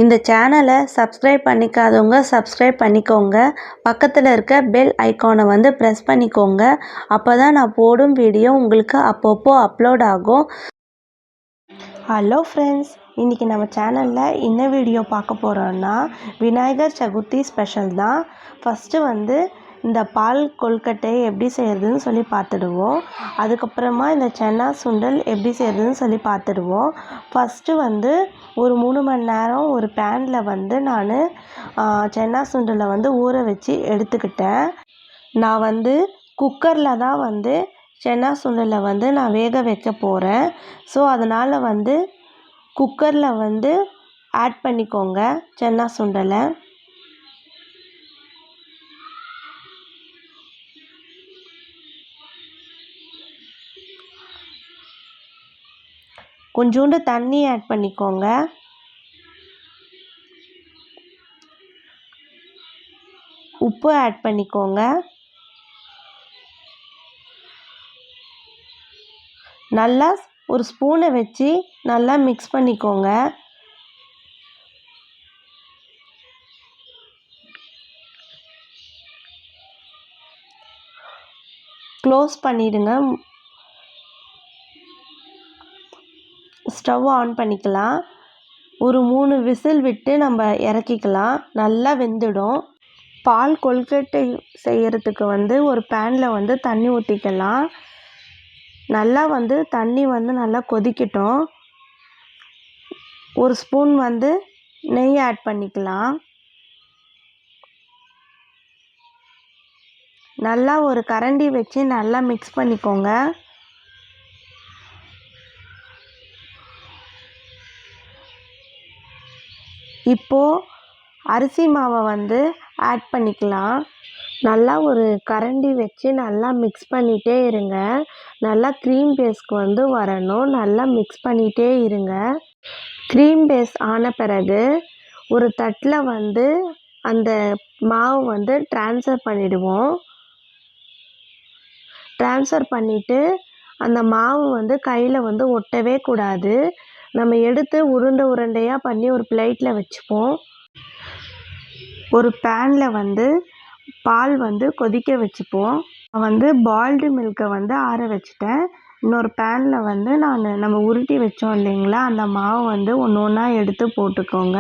இந்த சேனலை subscribe பண்ணிக்காதவங்க subscribe பண்ணிக்கோங்க. பக்கத்தில் இருக்க பெல் ஐக்கானை வந்து ப்ரெஸ் பண்ணிக்கோங்க. அப்போ தான் நான் போடும் வீடியோ உங்களுக்கு அப்பப்போ அப்லோட் ஆகும். ஹலோ ஃப்ரெண்ட்ஸ், இன்றைக்கி நம்ம சேனலில் என்ன வீடியோ பார்க்க போகிறோன்னா விநாயகர் சதுர்த்தி ஸ்பெஷல் தான். ஃபஸ்ட்டு வந்து இந்த பால் கொழுக்கட்டையை எப்படி செய்கிறதுன்னு சொல்லி பார்த்துடுவோம். அதுக்கப்புறமா இந்த சன்னா சுண்டல் எப்படி செய்கிறதுன்னு சொல்லி பார்த்துடுவோம். ஃபஸ்ட்டு வந்து ஒரு 3 மணி நேரம் ஒரு பேனில் வந்து நான் சன்னா சுண்டலை வந்து ஊற வச்சு எடுத்துக்கிட்டேன். நான் வந்து குக்கரில் தான் வந்து சன்னா சுண்டலை வந்து நான் வேக வைக்க போகிறேன். ஸோ அதனால் வந்து குக்கரில் வந்து ஆட் பண்ணிக்கோங்க சன்னா சுண்டலை. கொஞ்சோண்டு தண்ணி ஆட் பண்ணிக்கோங்க. உப்பு ஆட் பண்ணிக்கோங்க. நல்லா ஒரு ஸ்பூனை வச்சு நல்லா மிக்ஸ் பண்ணிக்கோங்க. க்ளோஸ் பண்ணிடுங்க. ஸ்டவ் ஆன் பண்ணிக்கலாம். ஒரு 3 விசில் விட்டு நம்ம இறக்கிக்கலாம். நல்லா வெந்துடும். பால் கொழுக்கட்டை செய்கிறதுக்கு வந்து ஒரு பேனில் வந்து தண்ணி ஊற்றிக்கலாம். நல்லா வந்து தண்ணி வந்து நல்லா கொதிக்கட்டும். ஒரு ஸ்பூன் வந்து நெய் ஆட் பண்ணிக்கலாம். நல்லா ஒரு கரண்டி வச்சு நல்லா மிக்ஸ் பண்ணிக்கோங்க. இப்போது அரிசி மாவை வந்து ஆட் பண்ணிக்கலாம். நல்லா ஒரு கரண்டி வச்சு நல்லா மிக்ஸ் பண்ணிகிட்டே இருங்க. நல்லா க்ரீம் பேஸ்க்கு வந்து வரணும். நல்லா மிக்ஸ் பண்ணிகிட்டே இருங்க. க்ரீம் பேஸ் ஆன பிறகு ஒரு தட்டில் வந்து அந்த மாவு வந்து ட்ரான்ஸ்ஃபர் பண்ணிவிடுவோம். ட்ரான்ஸ்ஃபர் பண்ணிவிட்டு அந்த மாவு வந்து கையில் வந்து ஒட்டவே கூடாது. நம்ம எடுத்து உருண்டையாக பண்ணி ஒரு பிளேட்டில் வச்சுப்போம். ஒரு பேனில் வந்து பால் வந்து கொதிக்க வச்சுப்போம். நான் வந்து பாயில்டு மில்கை வந்து ஆற வச்சுட்டேன். இன்னொரு பேனில் வந்து நம்ம உருட்டி வச்சோம் இல்லைங்களா, அந்த மாவு வந்து ஒன்றா எடுத்து போட்டுக்கோங்க.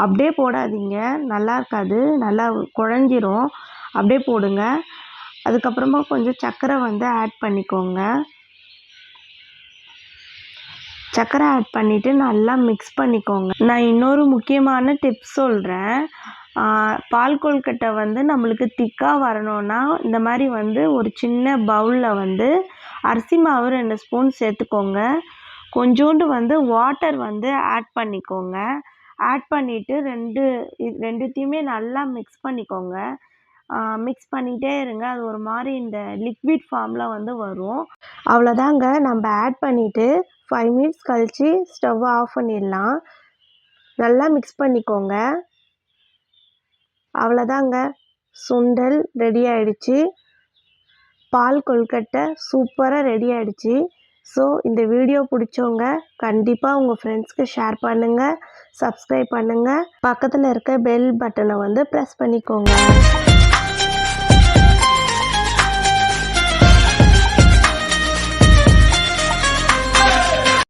அப்படியே போடாதீங்க, நல்லா இருக்காது, நல்லா குழஞ்சிரும். அப்படியே போடுங்க. அதுக்கப்புறமா கொஞ்சம் சர்க்கரை வந்து ஆட் பண்ணிக்கோங்க. சர்க்கரை ஆட் பண்ணிவிட்டு நல்லா மிக்ஸ் பண்ணிக்கோங்க. நான் இன்னொரு முக்கியமான டிப்ஸ் சொல்கிறேன். பால் கொழுக்கட்டை வந்து நம்மளுக்கு திக்காக வரணும்னா இந்த மாதிரி வந்து ஒரு சின்ன பவுலில் வந்து அரிசி மாவு 2 ஸ்பூன் சேர்த்துக்கோங்க. கொஞ்சோண்டு வந்து வாட்டர் வந்து ஆட் பண்ணிக்கோங்க. ஆட் பண்ணிவிட்டு ரெண்டுத்தையுமே நல்லா மிக்ஸ் பண்ணிக்கோங்க. மிக்ஸ் பண்ணிகிட்டே இருங்க. அது ஒரு மாதிரி இந்த லிக்விட் ஃபார்மில் வந்து வரும். அவ்வளோதாங்க. நம்ம ஆட் பண்ணிவிட்டு 5 மினிட்ஸ் கழித்து ஸ்டவ் ஆஃப் பண்ணிடலாம். நல்லா மிக்ஸ் பண்ணிக்கோங்க. அவ்வளோதாங்க, சுண்டல் ரெடி ஆகிடுச்சு. பால் கொழுக்கட்டை சூப்பராக ரெடி ஆகிடுச்சு. ஸோ இந்த வீடியோ பிடிச்சவங்க கண்டிப்பாக உங்கள் ஃப்ரெண்ட்ஸ்க்கு ஷேர் பண்ணுங்கள், சப்ஸ்கிரைப் பண்ணுங்கள், பக்கத்தில் இருக்க பெல் பட்டனை வந்து ப்ரெஸ் பண்ணிக்கோங்க.